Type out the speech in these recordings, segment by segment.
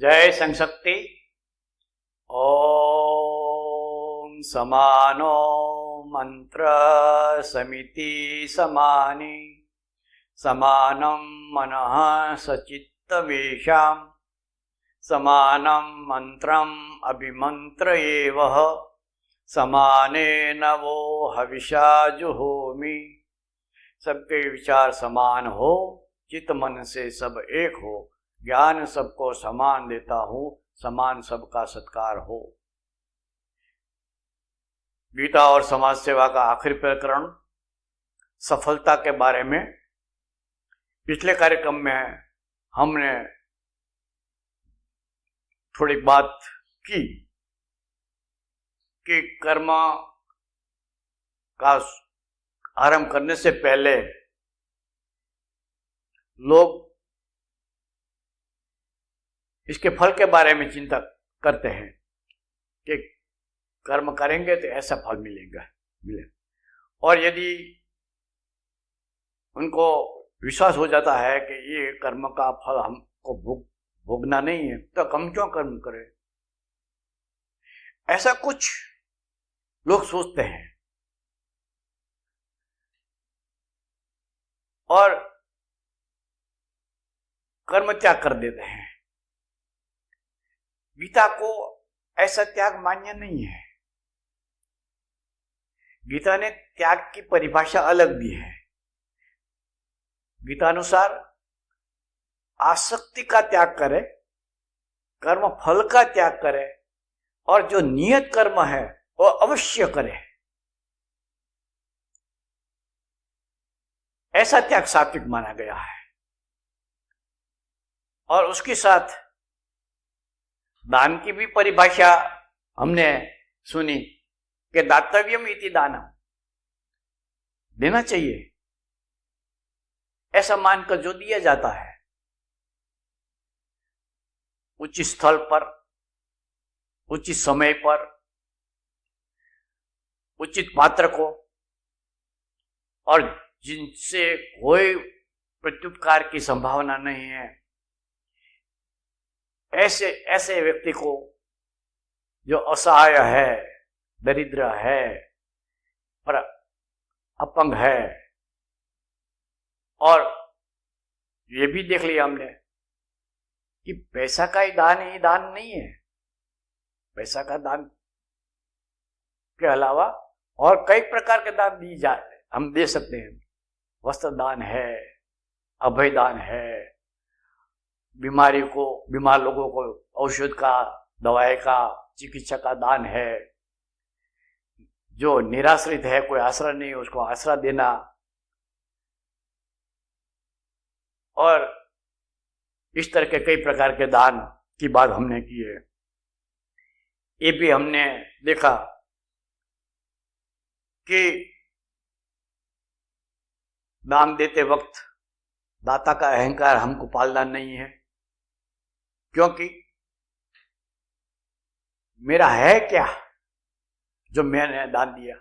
जय संशक्ति। ओम समानो मंत्र समिति समानि समानं मनः सचित्तवेषां समानं मंत्रम् अभिमन्त्रयेवः समानेन वो हविषा जुहोमि। सबके विचार समान हो, चित्त मन से सब एक हो, ज्ञान सबको समान देता हूं, समान सबका सत्कार हो। गीता और समाज सेवा का आखिरी प्रकरण सफलता के बारे में पिछले कार्यक्रम में हमने थोड़ी बात की कि कर्म का आरंभ करने से पहले लोग इसके फल के बारे में चिंता करते हैं कि कर्म करेंगे तो ऐसा फल मिलेगा। और यदि उनको विश्वास हो जाता है कि ये कर्म का फल हमको भोगना नहीं है, तो हम क्यों कर्म करें, ऐसा कुछ लोग सोचते हैं और कर्म त्याग कर देते हैं। गीता को ऐसा त्याग मान्य नहीं है। गीता ने त्याग की परिभाषा अलग दी है। गीता अनुसार आसक्ति का त्याग करे, कर्म फल का त्याग करे और जो नियत कर्म है वो अवश्य करे। ऐसा त्याग सात्विक माना गया है। और उसके साथ दान की भी परिभाषा हमने सुनी कि दातव्यम इति दानम, देना चाहिए ऐसा मानकर जो दिया जाता है उचित स्थल पर, उचित समय पर, उचित पात्र को, और जिनसे कोई प्रत्युपकार की संभावना नहीं है, ऐसे व्यक्ति को जो असहाय है, दरिद्र है, पर अपंग है। और ये भी देख लिया हमने कि पैसा का ही दान नहीं है। पैसा का दान के अलावा और कई प्रकार के दान दी जाए, हम दे सकते हैं। वस्त्र दान है, अभय दान है, बीमार लोगों को औषध का, दवाई का, चिकित्सा का दान है। जो निराश्रित है, कोई आश्रय नहीं, उसको आश्रय देना। और इस तरह के कई प्रकार के दान की बात हमने की है। ये भी हमने देखा कि दान देते वक्त दाता का अहंकार हमको पालना नहीं है, क्योंकि मेरा है क्या जो मैंने दान दिया,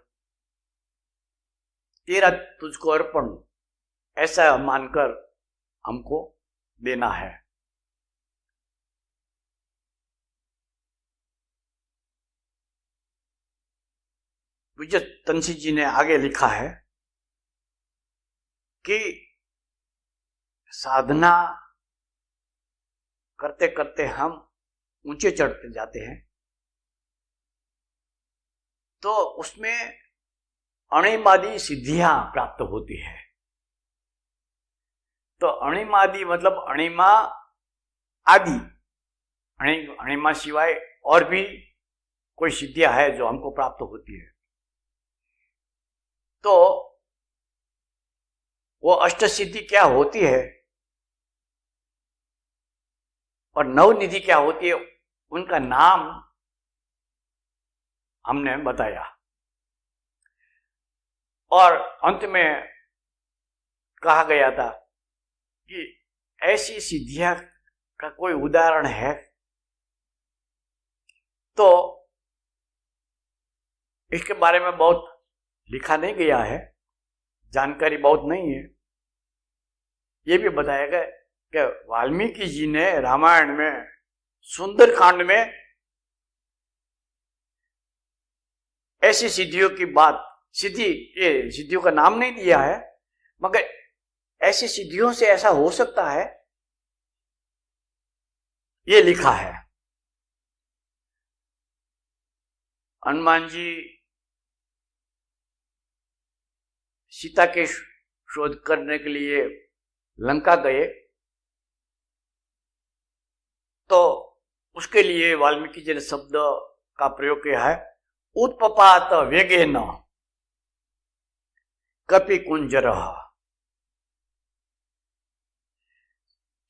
तेरा तुझको अर्पण, ऐसा मानकर हमको देना है। विजय तंसी जी ने आगे लिखा है कि साधना करते करते हम ऊंचे चढ़ते जाते हैं तो उसमें अणिमादि सिद्धियां प्राप्त होती है। तो अणिमादि मतलब अणिमा आदि, अणिमा सिवाय और भी कोई सिद्धियां है जो हमको प्राप्त होती है। तो वो अष्ट सिद्धि क्या होती है और नवनिधि क्या होती है, उनका नाम हमने बताया। और अंत में कहा गया था कि ऐसी सिद्धियां का कोई उदाहरण है तो इसके बारे में बहुत लिखा नहीं गया है, जानकारी बहुत नहीं है। ये भी बताया गया कि वाल्मीकि जी ने रामायण में सुंदरकांड में ऐसी सिद्धियों की बात, सिद्धि, ये सिद्धियों का नाम नहीं दिया है, मगर ऐसी सिद्धियों से ऐसा हो सकता है ये लिखा है। हनुमान जी सीता के शोध करने के लिए लंका गए, तो उसके लिए वाल्मीकि जी ने शब्द का प्रयोग किया है, उत्पपात वेगेन कपि कुंजरः।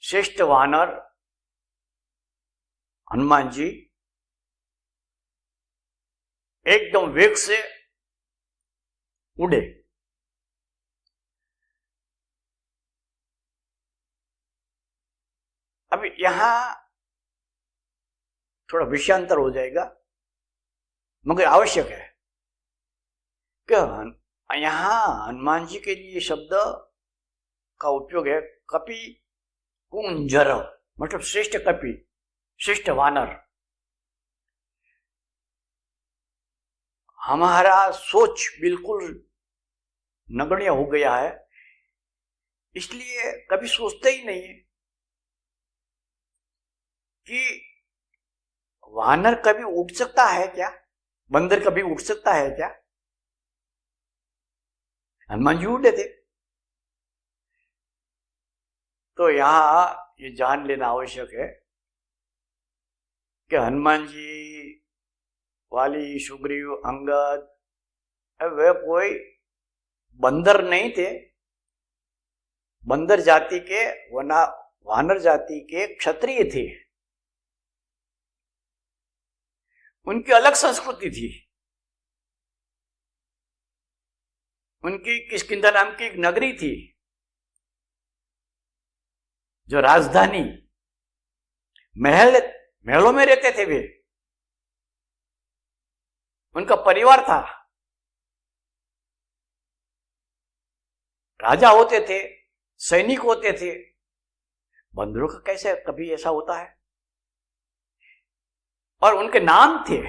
श्रेष्ठ वानर हनुमान जी एकदम वेग से उड़े। अब यहां थोड़ा विषयांतर हो जाएगा, मगर आवश्यक है कि यहां हनुमान जी के लिए शब्द का उपयोग है कपि कुंजर, मतलब श्रेष्ठ कपि, श्रेष्ठ वानर। हमारा सोच बिल्कुल नगण्य हो गया है, इसलिए कभी सोचते ही नहीं है कि वानर कभी उठ सकता है क्या, बंदर कभी उठ सकता है क्या। हनुमान जी उड़े थे। तो यहां ये जान लेना आवश्यक है कि हनुमान जी, वाली, सुग्रीव, अंगद, वे कोई बंदर नहीं थे। बंदर जाति के, वानर जाति के क्षत्रिय थे। उनकी अलग संस्कृति थी। उनकी किष्किंधा नाम की एक नगरी थी, जो राजधानी, महलों में रहते थे वे। उनका परिवार था, राजा होते थे, सैनिक होते थे। बंदरों का कैसे कभी ऐसा होता है? और उनके नाम थे,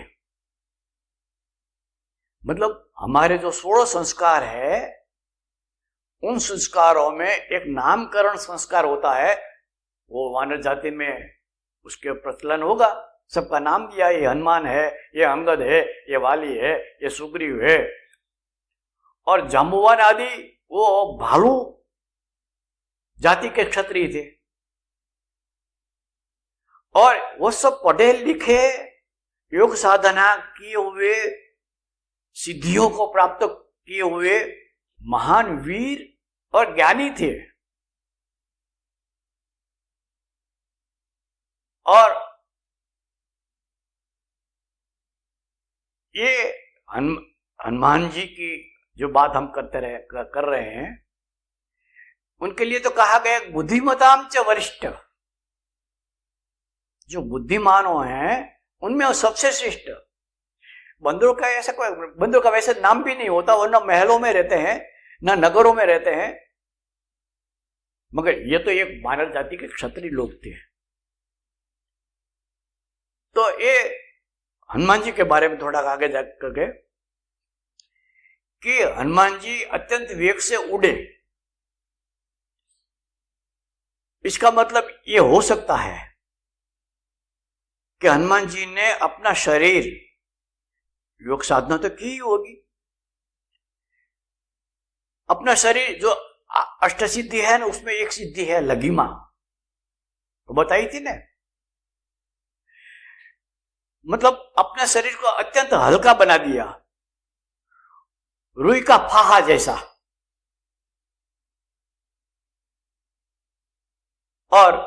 मतलब हमारे जो 16 संस्कार है, उन संस्कारों में एक नामकरण संस्कार होता है। वो वानर जाति में उसके प्रचलन होगा, सबका नाम दिया, ये हनुमान है, ये अंगद है, ये वाली है, ये सुग्रीव है। और जाम्बुवान आदि वो भालू जाति के क्षत्रिय थे, और वो सब पढ़े लिखे, योग साधना किए हुए, सिद्धियों को प्राप्त किए हुए महान वीर और ज्ञानी थे। और ये हनुमान जी की जो बात हम कर रहे हैं, उनके लिए तो कहा गया बुद्धिमताम च वरिष्ठ। जो बुद्धिमानों हैं उनमें वो सबसे श्रेष्ठ। बंदरों का ऐसा कोई, बंदरों का वैसे नाम भी नहीं होता, वो न महलों में रहते हैं न नगरों में रहते हैं, मगर ये तो एक मानव जाति के क्षत्रिय लोग थे। तो ये हनुमान जी के बारे में थोड़ा आगे जाकर के कि हनुमान जी अत्यंत वेग से उड़े, इसका मतलब ये हो सकता है कि हनुमान जी ने अपना शरीर, योग साधना तो की ही होगी, अपना शरीर, जो अष्ट सिद्धि है ना, उसमें एक सिद्धि है लघिमा, तो बताई थी ना, मतलब अपने शरीर को अत्यंत हल्का बना दिया, रुई का फाहा जैसा। और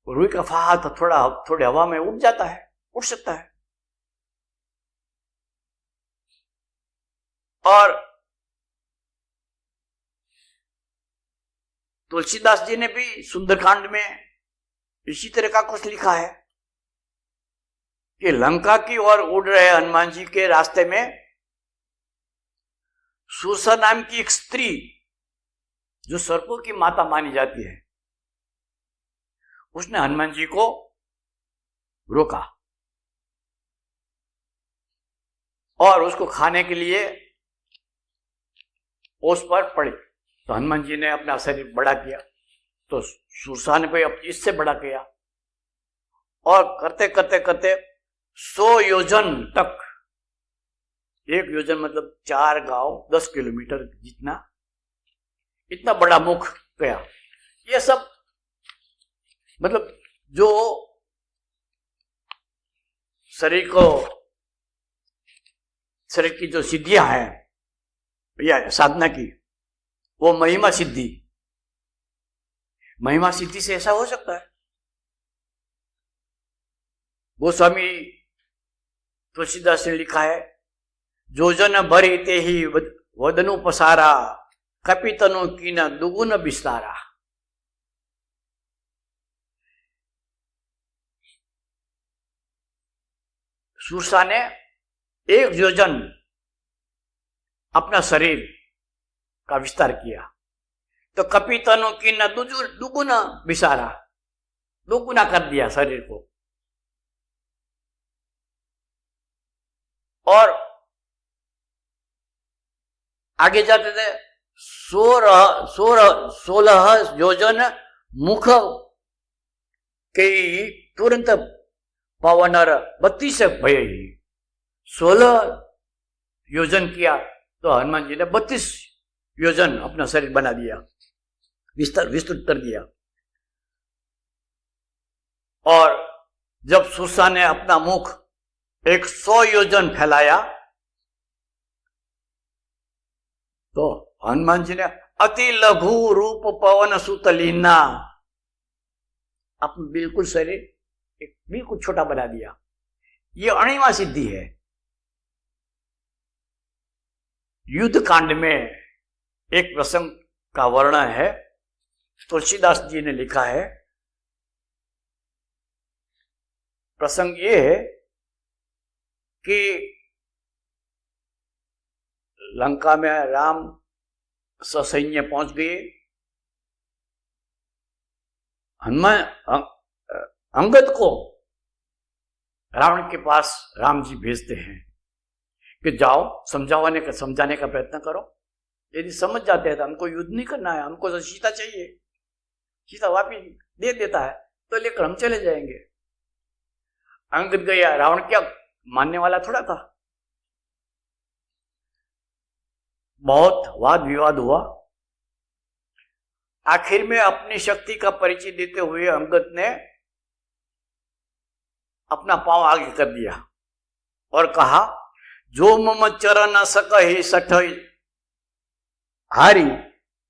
रुई का फाहा तो थोड़ी हवा में उड़ जाता है, उड़ सकता है। और तुलसीदास जी ने भी सुंदरकांड में इसी तरह का कुछ लिखा है कि लंका की ओर उड़ रहे हनुमान जी के रास्ते में सुरसा नाम की एक स्त्री, जो सर्पों की माता मानी जाती है, उसने हनुमान जी को रोका और उसको खाने के लिए उस पर पड़ी। तो हनुमान जी ने अपना शरीर बड़ा किया, तो सुरसा ने भाई इससे बड़ा किया और करते करते करते 100 योजन तक, 1 योजन मतलब 4 गांव 10 किलोमीटर जितना, इतना बड़ा मुख गया। ये सब मतलब जो शरीर की जो सिद्धियां हैं या साधना की, वो महिमा सिद्धि से ऐसा हो सकता है। गोस्वामी तुलसीदास ने लिखा है, जोजन भरी ते ही वदनु पसारा, कपितनु की न दुगुन विस्तारा। सुरसा ने 1 योजन अपना शरीर का विस्तार किया, तो कपितनु की न दुगुना विसारा, दुगुना कर दिया शरीर को। और आगे जाते थे, 16 योजन मुख के तुरंत पवनर 32 भय। 16 योजन किया तो हनुमान जी ने 32 योजन अपना शरीर बना दिया, विस्तृत कर दिया। और जब सुरसा ने अपना मुख 100 योजन फैलाया तो हनुमान जी ने अति लघु रूप पवन सुतलीना, अपना बिल्कुल शरीर बिल्कुल छोटा बना दिया। ये अणिमा सिद्धि है। युद्ध कांड में एक प्रसंग का वर्णन है, तुलसीदास जी ने लिखा है। प्रसंग ये है कि लंका में राम ससैन्य पहुंच गए। हनुमान अंगद को रावण के पास राम जी भेजते हैं कि जाओ समझाने का प्रयत्न करो, यदि समझ जाते हैं तो हमको युद्ध नहीं करना है, हमको तो सीता चाहिए, सीता वापिस दे देता है तो लेकर हम चले जाएंगे। अंगद गया, रावण क्या मानने वाला थोड़ा था। बहुत वाद विवाद हुआ। आखिर में अपनी शक्ति का परिचय देते हुए अंगद ने अपना पांव आगे कर दिया और कहा, जो मम चरण सकहि सठ हारी,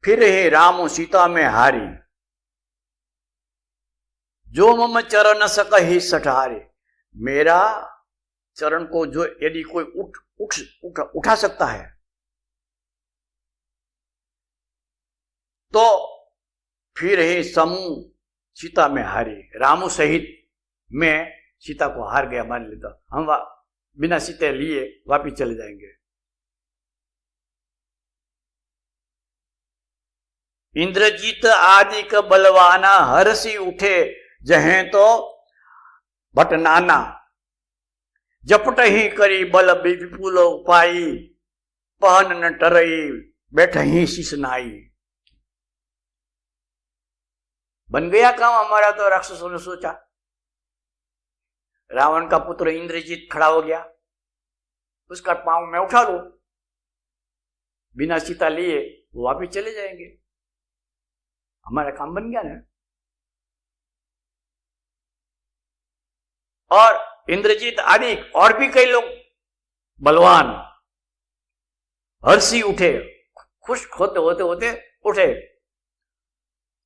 फिर हे राम सीता में हारी। जो मम चरण सकहि सठ हारी, मेरा चरण को जो यदि कोई उठा सकता है तो फिर ही समूह सीता में हारी, रामू सहित में सीता को हार गया मान लेता, हम बिना सीते लिए वापिस चले जाएंगे। इंद्रजीत आदि का बलवाना, हर्षि उठे जहें तो भटनाना। जपट ही करी बल विपुल उपाई, पहन न टरई बैठ ही शिशनाई। बन गया काम हमारा, तो राक्षसों ने सोचा। रावण का पुत्र इंद्रजीत खड़ा हो गया, उसका पांव मैं उठा लूं, बिना सीता लिए वो वापिस चले जाएंगे, हमारा काम बन गया ना। और इंद्रजीत आदि और भी कई लोग बलवान हर्षी उठे, खुश होते होते होते उठे।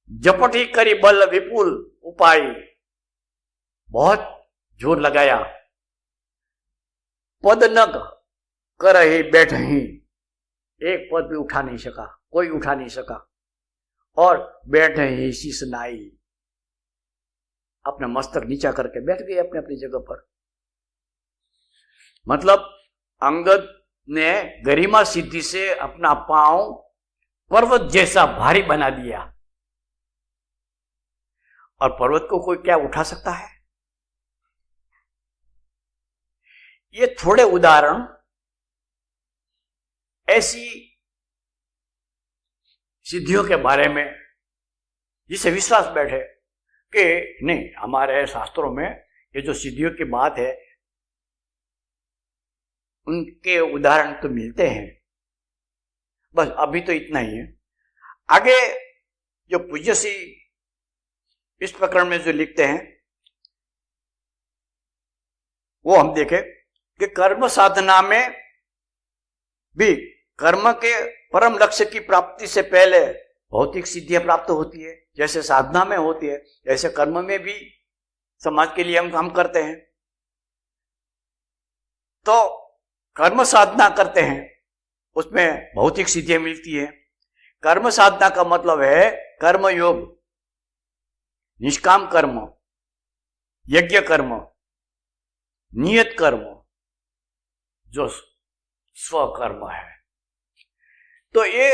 जपटी करी बल विपुल उपाय, बहुत जोर लगाया। पद न कर ही बैठ ही, एक पद भी उठा नहीं सका, कोई उठा नहीं सका। और बैठ ही शीश नाई, अपना मस्तक नीचा करके बैठ गए अपने अपनी जगह पर। मतलब अंगद ने गरिमा सिद्धि से अपना पांव पर्वत जैसा भारी बना दिया। और पर्वत को कोई क्या उठा सकता है? ये थोड़े उदाहरण ऐसी सिद्धियों के बारे में जिसे विश्वास बैठे कि नहीं, हमारे शास्त्रों में ये जो सिद्धियों की बात है उनके उदाहरण तो मिलते हैं। बस अभी तो इतना ही है। आगे जो पूज्य श्री इस प्रकरण में जो लिखते हैं वो हम देखें कि कर्म साधना में भी कर्म के परम लक्ष्य की प्राप्ति से पहले भौतिक सिद्धियां प्राप्त होती है, जैसे साधना में होती है, ऐसे कर्म में भी समाज के लिए हम काम करते हैं। तो कर्म साधना करते हैं, उसमें भौतिक सिद्धियां मिलती है। कर्म साधना का मतलब है कर्म योग, निष्काम कर्म, यज्ञ कर्म, नियत कर्म, जो स्वकर्म है। तो ये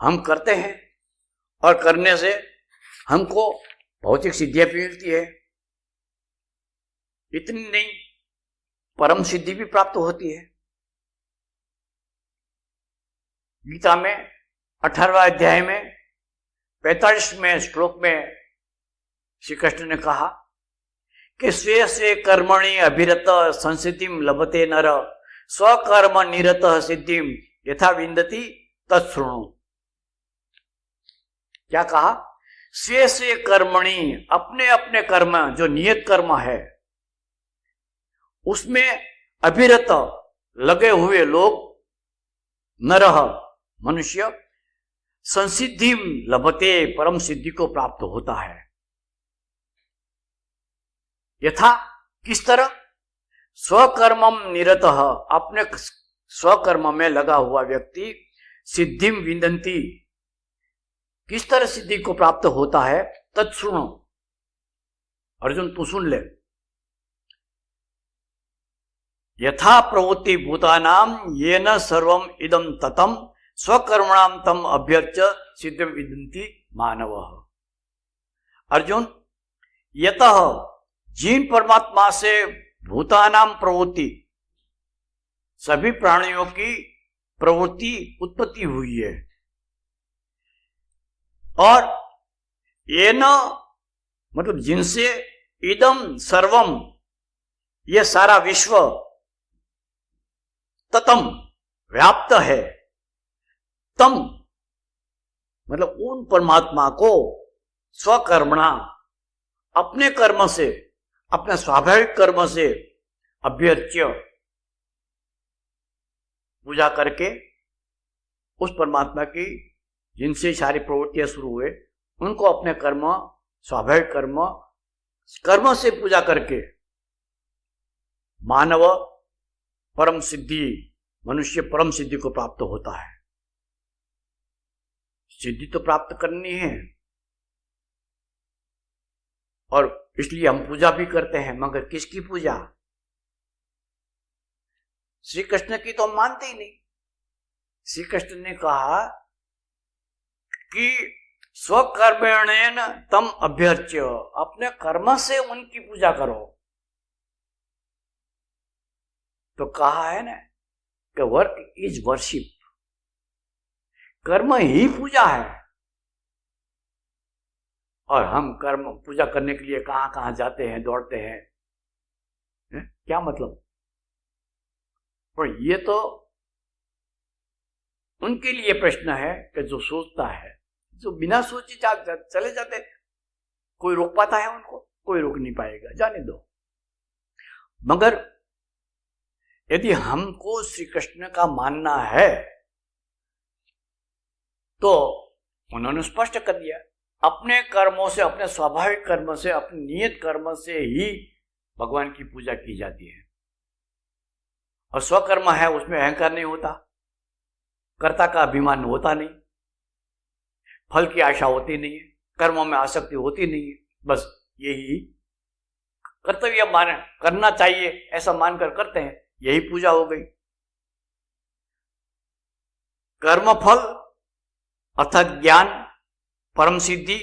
हम करते हैं और करने से हमको भौतिक सिद्धियां भी मिलती है। इतनी नहीं, परम सिद्धि भी प्राप्त होती है। गीता में 18वां अध्याय में 45वें श्लोक में श्री कृष्ण ने कहा कि स्वे स्वे कर्मणि अभिरत संसिद्धिम लभते नर स्वकर्म निरत सिद्धिम यथा विंदति तत्शृणु। क्या कहा? स्वे स्वे कर्मणि, अपने अपने कर्म, जो नियत कर्म है उसमें अभिरत लगे हुए लोग, नरह मनुष्य, संसिद्धि लभते, परम सिद्धि को प्राप्त होता है। यथा, किस तरह? स्वकर्मम निरतः, अपने स्वकर्म में लगा हुआ व्यक्ति सिद्धिम विंदन्ति, किस तरह सिद्धि को प्राप्त होता है? तत्सुनो। अर्जुन तू सुन ले। यथा प्रवृत्ति भूतानाम येन सर्वम इदम ततम स्वकर्मणाम तम अभ्यर्च्य सिद्धिम विदन्ति मानवः। अर्जुन, यतः, जिन परमात्मा से भूतानाम प्रवृत्ति, सभी प्राणियों की प्रवृत्ति उत्पत्ति हुई है, और ये न मतलब जिनसे इदम सर्वम, ये सारा विश्व, ततम व्याप्त है, तम मतलब उन परमात्मा को स्वकर्मणा, अपने कर्म से, अपने स्वाभाविक कर्म से अभ्यर्च्य, पूजा करके उस परमात्मा की जिनसे सारी प्रवृत्तियां शुरू हुए उनको अपने कर्म, स्वाभाविक कर्म, कर्म से पूजा करके मानव परम सिद्धि, मनुष्य परम सिद्धि को प्राप्त होता है। सिद्धि तो प्राप्त करनी है और इसलिए हम पूजा भी करते हैं, मगर किसकी पूजा? श्री कृष्ण की तो हम मानते ही नहीं। श्री कृष्ण ने कहा कि स्वकर्मेण तम अभ्यर्च्य, अपने कर्म से उनकी पूजा करो। तो कहा है ना कि वर्क इज वर्शिप, कर्म ही पूजा है। और हम कर्म पूजा करने के लिए कहां कहां जाते हैं, दौड़ते हैं, क्या मतलब? पर ये तो उनके लिए प्रश्न है कि जो सोचता है, जो बिना सोचे चले जाते, कोई रोक पाता है उनको? कोई रोक नहीं पाएगा, जाने दो। मगर यदि हमको श्री कृष्ण का मानना है तो उन्होंने स्पष्ट कर दिया, अपने कर्मों से, अपने स्वाभाविक कर्म से, अपने नियत कर्म से ही भगवान की पूजा की जाती है। और स्वकर्म है, उसमें अहंकार नहीं होता, कर्ता का अभिमान होता नहीं, फल की आशा होती नहीं है, कर्मों में आसक्ति होती नहीं है। बस यही कर्तव्य मान, करना चाहिए ऐसा मानकर करते हैं, यही पूजा हो गई। कर्म फल अर्थात ज्ञान, परम सिद्धि,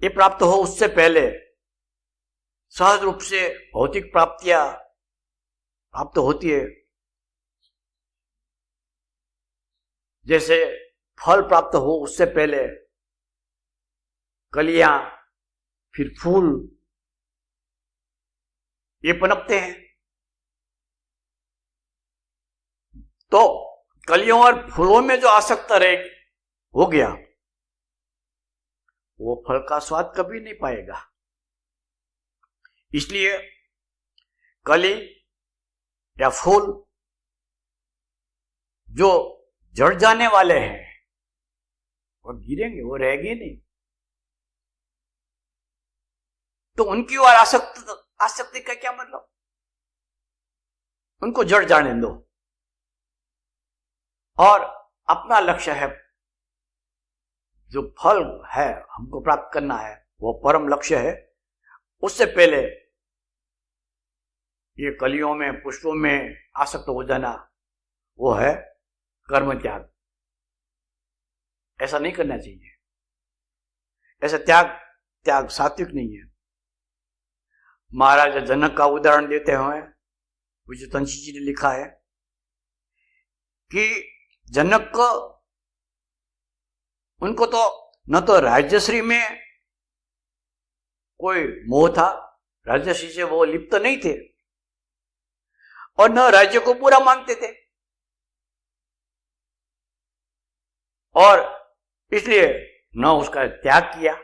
ये प्राप्त हो उससे पहले सहज रूप से भौतिक प्राप्तियां प्राप्त होती है, जैसे फल प्राप्त हो उससे पहले कलियां, फिर फूल, ये पनपते हैं। तो कलियों और फूलों में जो आसक्त रहे हो गया, वो फल का स्वाद कभी नहीं पाएगा। इसलिए कली या फूल जो जड़ जाने वाले हैं वो गिरेंगे, वो रहेंगे नहीं। तो उनकी ओर आसक्ति का क्या मतलब? उनको जड़ जाने दो और अपना लक्ष्य है, जो फल है हमको प्राप्त करना है, वो परम लक्ष्य है। उससे पहले ये कलियों में, पुष्पों में आसक्त हो जाना, वो है कर्म त्याग। ऐसा नहीं करना चाहिए। ऐसा त्याग सात्विक नहीं है। महाराज जनक का उदाहरण देते हुए विजय तंशी जी ने लिखा है कि जनक को, उनको तो न तो राज्यश्री में कोई मोह था, राज्यश्री से वो लिप्त नहीं थे, और न राज्य को पूरा मानते थे, और इसलिए न उसका त्याग किया।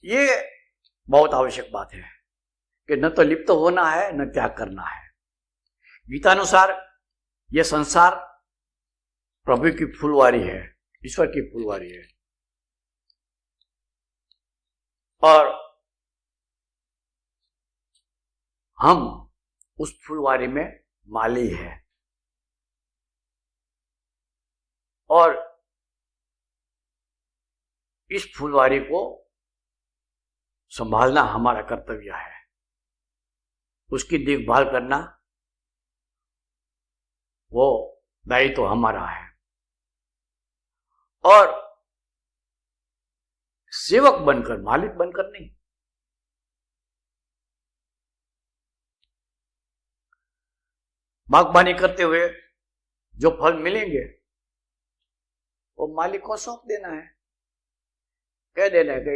ये बहुत आवश्यक बात है कि न तो लिप्त होना है, न त्याग करना है। गीतानुसार यह संसार प्रभु की फुलवारी है, ईश्वर की फुलवारी है, और हम उस फुलवारी में माली है, और इस फुलवारी को संभालना हमारा कर्तव्य है। उसकी देखभाल करना वो दायित्व तो हमारा है, और सेवक बनकर, मालिक बनकर नहीं। बागबानी करते हुए जो फल मिलेंगे वो मालिक को सौंप देना है, कह देना है कि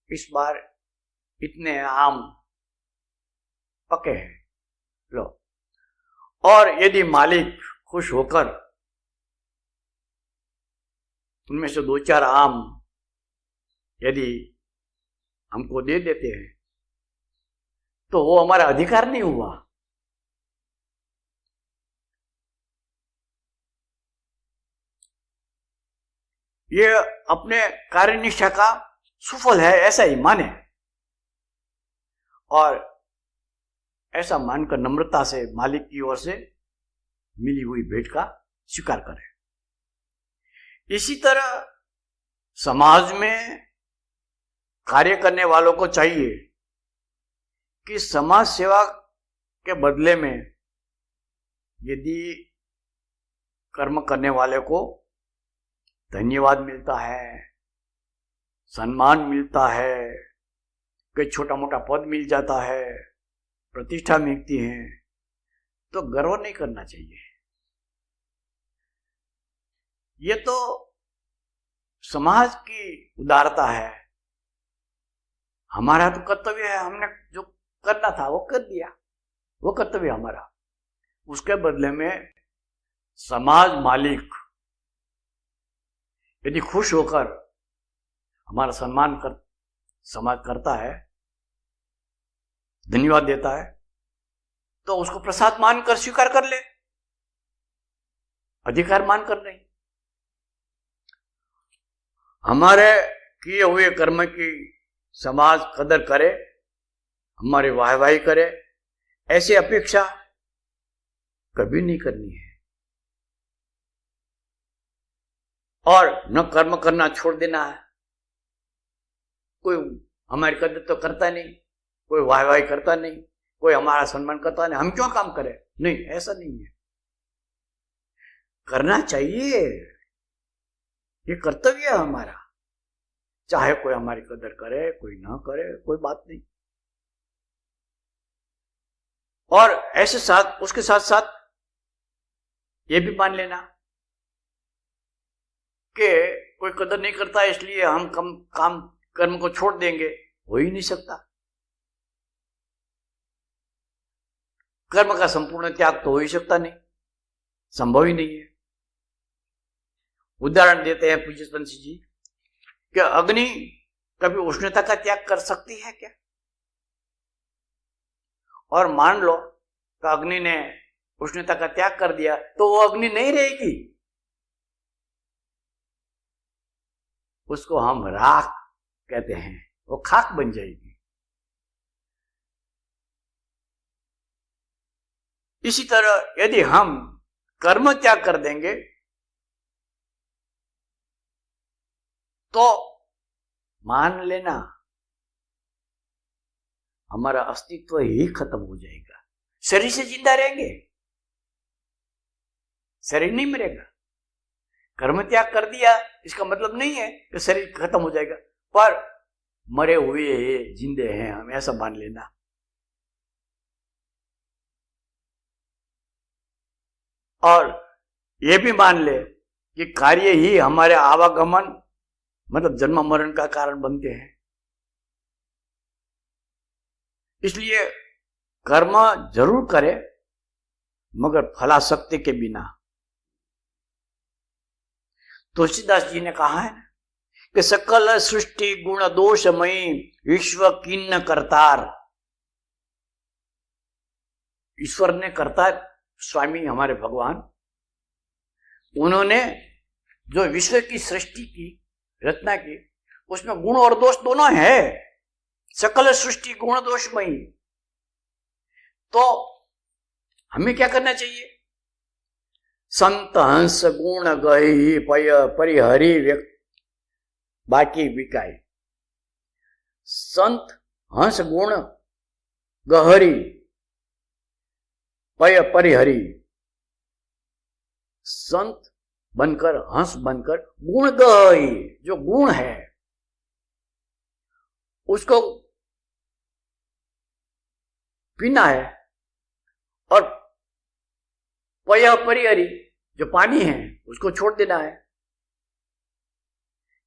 इस बार इतने आम पके हैं, लो। और यदि मालिक खुश होकर उनमें से 2-4 आम यदि हमको दे देते हैं तो वो हमारा अधिकार नहीं हुआ। ये अपने कार्यनिष्ठा का सुफल है, ऐसा ही माने, और ऐसा मानकर नम्रता से मालिक की ओर से मिली हुई भेंट का स्वीकार करें। इसी तरह समाज में कार्य करने वालों को चाहिए कि समाज सेवा के बदले में यदि कर्म करने वाले को धन्यवाद मिलता है, सम्मान मिलता है, कोई छोटा मोटा पद मिल जाता है, प्रतिष्ठा मिलती है, तो गर्व नहीं करना चाहिए। ये तो समाज की उदारता है। हमारा तो कर्तव्य है, हमने जो करना था वो कर दिया, वो कर्तव्य हमारा। उसके बदले में समाज मालिक यदि खुश होकर हमारा समाज करता है, धन्यवाद देता है, तो उसको प्रसाद मानकर स्वीकार कर ले, अधिकार मानकर नहीं। हमारे किए हुए कर्म की समाज कदर करे, हमारी वाहवाही करे, ऐसी अपेक्षा कभी नहीं करनी है। और न कर्म करना छोड़ देना है। कोई हमारी कदर तो करता नहीं, कोई वाहवाही करता नहीं, कोई हमारा सम्मान करता नहीं, हम क्यों काम करें? नहीं, ऐसा नहीं है। करना चाहिए, ये कर्तव्य है हमारा। चाहे कोई हमारी कदर करे कोई ना करे, कोई बात नहीं। और ऐसे साथ उसके साथ साथ ये भी मान लेना कि कोई कदर नहीं करता इसलिए हम काम कर्म को छोड़ देंगे, हो ही नहीं सकता। कर्म का संपूर्ण त्याग तो हो ही सकता नहीं, संभव ही नहीं है। उदाहरण देते हैं पूज्य पंछी जी कि अग्नि कभी उष्णता का त्याग कर सकती है क्या? और मान लो कि अग्नि ने उष्णता का त्याग कर दिया तो वो अग्नि नहीं रहेगी, उसको हम राख कहते हैं, वो खाक बन जाएगी। इसी तरह यदि हम कर्म त्याग कर देंगे तो मान लेना हमारा अस्तित्व ही खत्म हो जाएगा। शरीर से जिंदा रहेंगे, शरीर नहीं मरेगा। कर्म त्याग कर दिया इसका मतलब नहीं है कि शरीर खत्म हो जाएगा, पर मरे हुए जिंदे हैं हम, ऐसा मान लेना। और यह भी मान ले कि कार्य ही हमारे आवागमन मतलब जन्म मरण का कारण बनते हैं। इसलिए कर्म जरूर करे मगर फलासक्ति के बिना। तुलसीदास जी ने कहा है कि सकल सृष्टि गुण दोषमयी विश्व किन्न करतार। ईश्वर ने करतार स्वामी हमारे भगवान, उन्होंने जो विश्व की सृष्टि की रचना की उसमें गुण और दोष दोनों है। सकल सृष्टि गुण दोषमयी। तो हमें क्या करना चाहिए? संत हंस गुण गही पय परिहरि व्यक्त बाकी बिकाई। संत हंस गुण गहरी पय परिहरि। संत बनकर हंस बनकर गुण गही, जो गुण है उसको पीना है, और पय परिहरि जो पानी है उसको छोड़ देना है।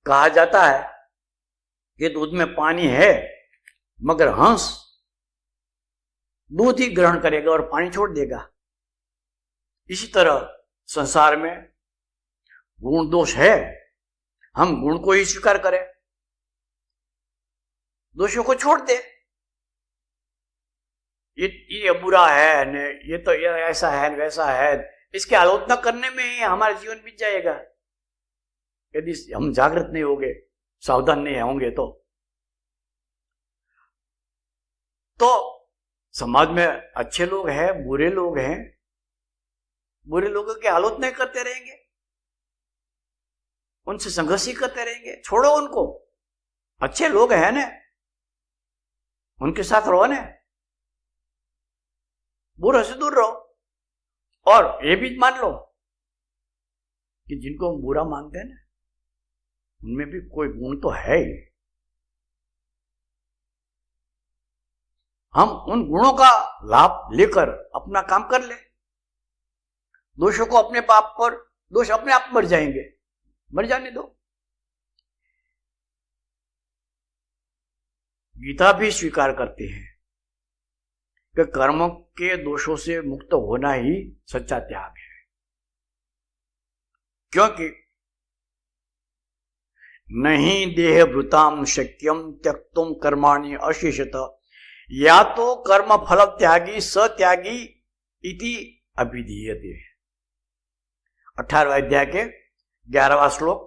कहा जाता है कि दूध में पानी है मगर हंस दूध ही ग्रहण करेगा और पानी छोड़ देगा। इसी तरह संसार में गुण दोष है, हम गुण को ही स्वीकार करें, दोषों को छोड़ दे। ये बुरा है न, ये तो ये ऐसा है वैसा है, इसकी आलोचना करने में ही हमारा जीवन बीत जाएगा यदि हम जागृत नहीं होंगे, सावधान नहीं होंगे। तो समाज में अच्छे लोग हैं, बुरे लोग हैं, बुरे लोगों की आलोचना करते रहेंगे, उनसे संघर्ष ही करते रहेंगे। छोड़ो उनको, अच्छे लोग हैं ना, उनके साथ रहो ना, बुरे से दूर रहो। और ये भी मान लो कि जिनको हम बुरा मानते हैं ना उनमें भी कोई गुण तो है ही। हम उन गुणों का लाभ लेकर अपना काम कर ले। दोषों को अपने पाप पर, दोष अपने आप मर जाएंगे, मर जाने दो। गीता भी स्वीकार करती है कि कर्म के दोषों से मुक्त होना ही सच्चा त्याग है। क्योंकि नहीं देह भृताम शक्यम त्यक्तुम कर्माणि अशेषत, या तो कर्म फल त्यागी सत्यागी इति अभिधीयते। 18वें अध्याय के 11वां श्लोक।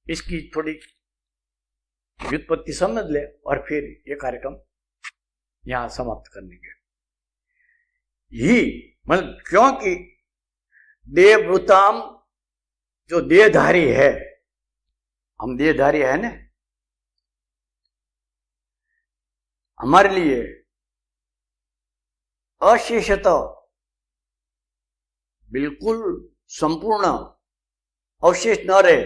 इसकी थोड़ी व्युत्पत्ति समझ ले और फिर ये कार्यक्रम यहां समाप्त कर लेंगे। ही मतलब क्योंकि देहभूताम जो देहधारी है, हम देहधारी है ना, हमारे लिए अशेषत बिल्कुल संपूर्ण अवशेष न रहे,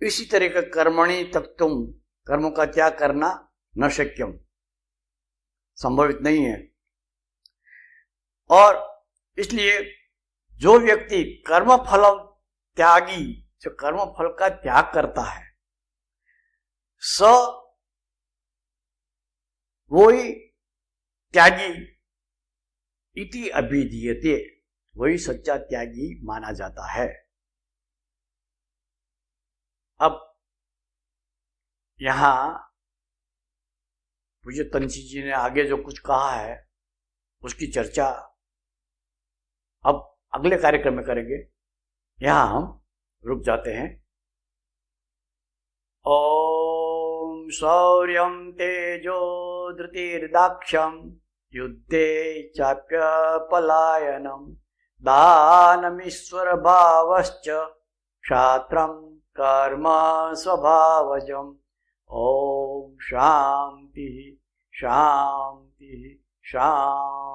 इसी तरह का कर्मणि तक तुम कर्मों का त्याग करना न शक्यम, संभवित नहीं है। और इसलिए जो व्यक्ति कर्म फल त्यागी, जो कर्म फल का त्याग करता है, स वही त्यागी इति अभिधीयते, वही सच्चा त्यागी माना जाता है। अब यहां पूज्य तंची जी ने आगे जो कुछ कहा है उसकी चर्चा अब अगले कार्यक्रम में करेंगे। यहां हम रुक जाते हैं। ओम शौर्यं तेजो धृतिर्दाक्ष्यं युद्धे चाप्य पलायनम दानमीश्वर भावश्च क्षात्रं कर्म स्वभावजम्। ओम शांति शांति शांति।